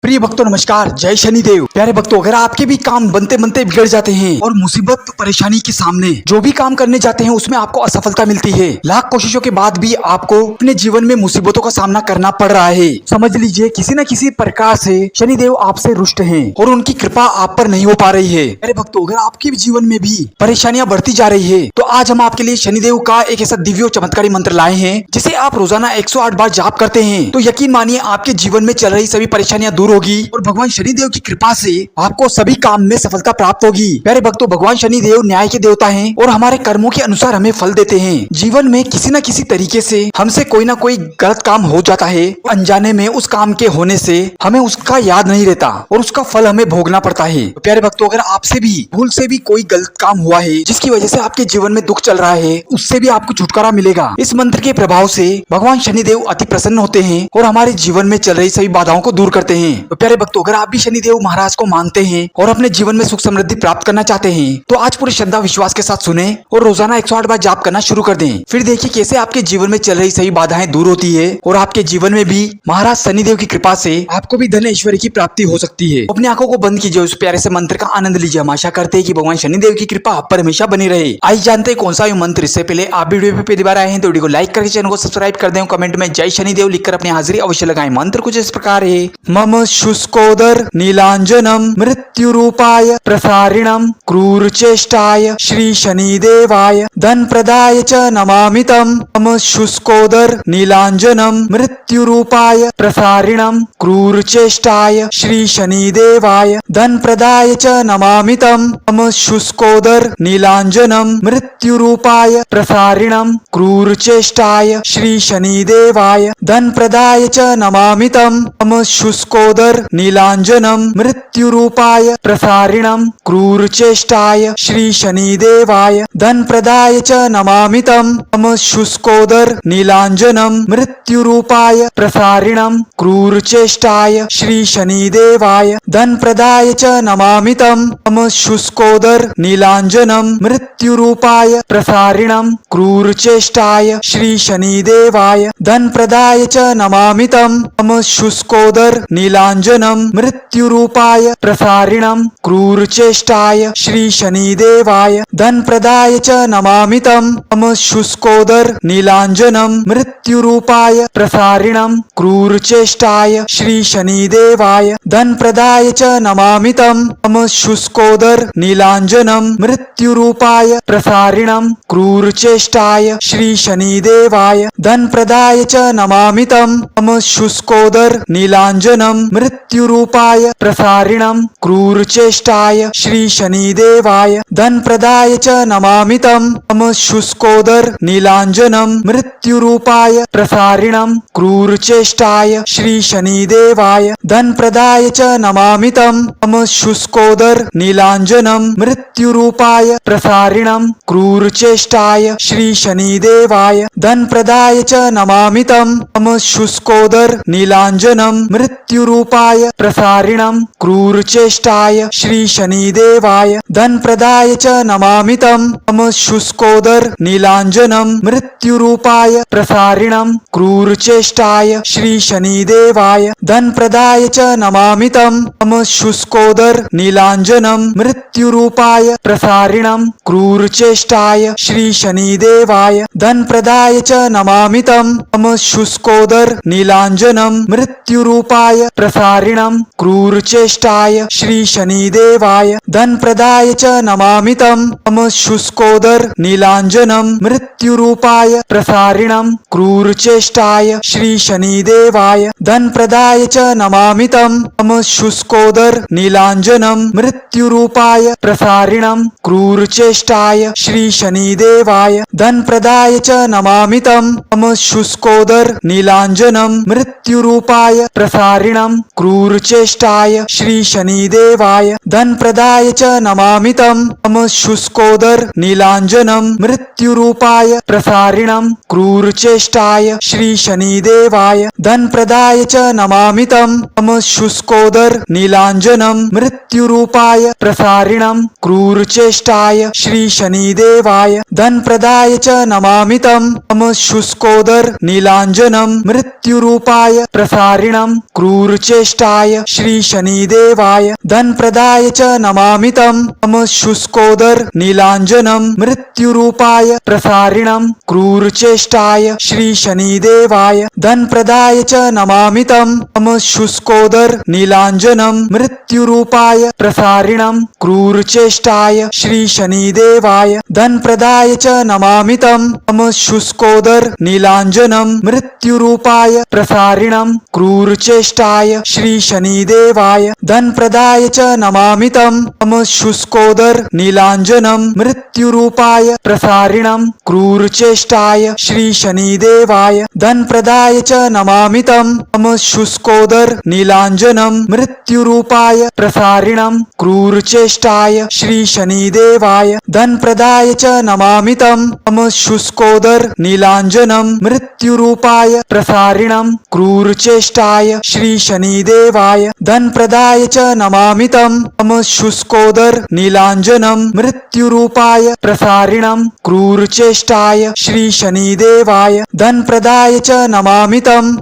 प्रिय भक्तों नमस्कार, जय शनिदेव। प्यारे भक्तों, अगर आपके भी काम बनते बनते बिगड़ जाते हैं और मुसीबत परेशानी के सामने जो भी काम करने जाते हैं उसमें आपको असफलता मिलती है, लाख कोशिशों के बाद भी आपको अपने जीवन में मुसीबतों का सामना करना पड़ रहा है, समझ लीजिए किसी न किसी प्रकार से शनिदेव आपसे रुष्ट हैं और उनकी कृपा आप पर नहीं हो पा रही है। प्यारे भक्तों, अगर आपके जीवन में भी परेशानियां बढ़ती जा रही है तो आज हम आपके लिए शनिदेव का एक ऐसा दिव्य और चमत्कारी मंत्र लाए हैं जिसे आप रोजाना 108 बार जाप करते हैं तो यकीन मानिए आपके जीवन में चल रही सभी परेशानियां दूर होगी और भगवान शनिदेव की कृपा से आपको सभी काम में सफलता प्राप्त होगी। प्यारे भक्तों, भगवान शनिदेव न्याय के देवता हैं और हमारे कर्मों के अनुसार हमें फल देते हैं। जीवन में किसी न किसी तरीके से हमसे कोई ना कोई गलत काम हो जाता है, अनजाने में उस काम के होने से हमें उसका याद नहीं रहता और उसका फल हमें भोगना पड़ता है। तो प्यारे भक्तों, अगर आपसे भी भूल से भी कोई गलत काम हुआ है जिसकी वजह से आपके जीवन में दुख चल रहा है, उससे भी आपको छुटकारा मिलेगा। इस मंत्र के प्रभाव से भगवान शनिदेव अति प्रसन्न होते हैं और हमारे जीवन में चल रही सभी बाधाओं को दूर करते हैं। तो प्यारे भक्तों, अगर आप भी शनिदेव महाराज को मानते हैं और अपने जीवन में सुख समृद्धि प्राप्त करना चाहते हैं तो आज पूरी श्रद्धा विश्वास के साथ सुने और रोजाना 108 बार जाप करना शुरू कर दें। फिर देखिए कैसे आपके जीवन में चल रही सभी बाधाएं दूर होती है और आपके जीवन में भी महाराज शनिदेव की कृपा से आपको भी धन ऐश्वर्य की प्राप्ति हो सकती है। अपनी आंखों को बंद कीजिए, उस प्यारे से मंत्र का आनंद लीजिए। हम आशा करते हैं कि भगवान शनिदेव की कृपा आप पर हमेशा बनी रहे। आइए जानते हैं कौन सा मंत्र। इससे पहले आप वीडियो पे पहली बार आए हैं तो वीडियो को लाइक करके चैनल को सब्सक्राइब कर दें। कमेंट में जय शनिदेव लिखकर अपनी हाजिरी अवश्य लगाएं। मंत्र कुछ इस प्रकार है। मम शुष्कोदर नीलांजनम मृत्यु रूपाय प्रसारिणम क्रूर चेष्टाय श्री शनिदेवाय धन प्रदाय च नमामितम। मम शुष्कोदर नीलांजनम मृत्यु रूपाय प्रसारिणम क्रूर चेष्टाय श्री शनिदेवाय धन प्रदाय च नमामितम। मम शुष्कोदर नीलांजनम मृत्यु रूपाय प्रसारिणम क्रूर चेष्टाय श्री शनिदेवाय धन प्रदाय च नमामितम। मम शुष्कोदर नीलांजनम मृत्यु रूपाय प्रसारिणम क्रूर चेष्टाय श्री शनिदेवाय धन प्रदाय च नमामितम। मम शुष्कोदर नीलांजनम मृत्यु रूपाय प्रसारिणम क्रूर चेष्टाय श्री शनिदेवाय धन प्रदाय च नमामितम। मम शुष्कोदर नीलांजनम मृत्यु रूपाय प्रसारिणम क्रूर चेष्टाय श्री शनिदेवाय धन प्रदाय च नमामितम। मम शुष्कोदर नीलांजनम मृत्यु रूपाय प्रसारिणम क्रूर चेष्टाय श्री शनिदेवाय धन प्रदाय च नमामितम। मम शुष्कोदर नीलांजनम मृत्यु रूपाय प्रसारिणम क्रूर चेष्टाय श्री शनिदेवाय धन प्रदाय च नमामितम। मम शुष्कोदर नीलांजनम मृत्यु रूपाय प्रसारिणम क्रूर चेष्टाय श्री शनिदेवाय धन प्रदाय च नमामितम। मम शुष्कोदर नीलांजनम मृत्यु रूपाय प्रसारिणम क्रूर चेष्टाय श्री शनिदेवाय धन प्रदाय च नमामितम। मम शुष्कोदर नीलांजनम मृत्यु रूपाय प्रसारिणम क्रूर चेष्टाय श्री शनिदेवाय धन प्रदाय च नमामितम। मम शुष्कोदर नीलांजनम मृत्यु रूपाय प्रसारिणम क्रूर चेष्टाय श्री शनिदेवाय धन प्रदाय च नमामितम। मम शुष्कोदर नीलांजनम मृत्यु रूपाय प्रसारिणम क्रूर चेष्टाय श्री शनिदेवाय धन प्रदाय च नमामितम। मम शुष्कोदर नीलांजनम मृत्यु रूपाय प्रसारिणम क्रूर चेष्टाय श्री शनिदेवाय धन प्रदाय च नमामितम। मम शुष्कोदर नीलांजनम मृत्यु रूपाय प्रसारिणम क्रूर चेष्टाय श्री शनिदेवाय धन प्रदाय च नमामितम। मम शुष्कोदर नीलांजनम मृत्यु रूपाय प्रसारिणम क्रूर चेष्टाय श्री शनिदेवाय धन प्रदाय च नमामितम। मम शुष्कोदर नीलांजनम मृत्यु रूपाय प्रसारिणम क्रूर चेष्टाय श्री शनिदेवाय धन प्रदाय च नमामितम। मम शुष्कोदर नीलांजनम मृत्यु रूपाय प्रसारिणम क्रूर चेष्टाय श्री शनिदेवाय धन प्रदाय च नमामितम। मम शुष्कोदर नीलांजनम मृत्यु रूपाय प्रसारिणम क्रूर चेष्टाय श्री शनिदेवाय धन प्रदाय च नमामितम। मम शुष्कोदर नीलांजनम मृत्यु रूपाय प्रसारिणम क्रूर चेष्टाय श्री शनिदेवाय धन प्रदाय च नमामितम। मम शुष्कोदर शुष्कोदर नीलांजनम मृत्युरूपाय प्रसारिणम क्रूरचेष्टाय श्री शनिदेवाय धन प्रदाय च नमामितम्। मम शुष्कोदर नीलांजनम मृत्युरूपाय प्रसारिणम क्रूरचेष्टाय श्री शनिदेवाय धन प्रदाय च नमामितम्। मम शुष्कोदर नीलांजनम मृत्युरूपाय प्रसारिणम क्रूरचेष्टाय श्री शनिदेवाय धन प्रदाय च नमामितम्। मम शुष्कोदर नीलांजनम मृत्युरूपाय प्रसारिणम क्रूरचेष्टाय श्री शनिदेवाय धन प्रदाय च नमामितम्। मम शुष्कोदर नीलांजनम मृत्युरूपाय प्रसारिणम क्रूरचेष्टाय श्री शनिदेवाय धन प्रदाय च नमामितम्। मम शुष्कोदर नीलांजनम मृत्युरूपाय प्रसारिणम क्रूरचेष्टाय श्री शनिदेवाय धन प्रदाय च नमामितम्। मम शुष्कोदर नीलांजनम मृत्युरूपाय प्रसारिणम क्रूरचेष्टाय श्री शनिदेवाय धन प्रदाय च नमामितम्। मम शुष्कोदर नीलांजनम मृत्युरूपाय प्रसारिणम क्रूरचेष्टाय श्री शनिदेवाय धन प्रदाय च नमामितम्। मम शुष्कोदर नीलांजनम मृत्युरूपाय प्रसारिणम क्रूरचेष्टाय श्री शनिदेवाय धन प्रदाय च नमामितम्।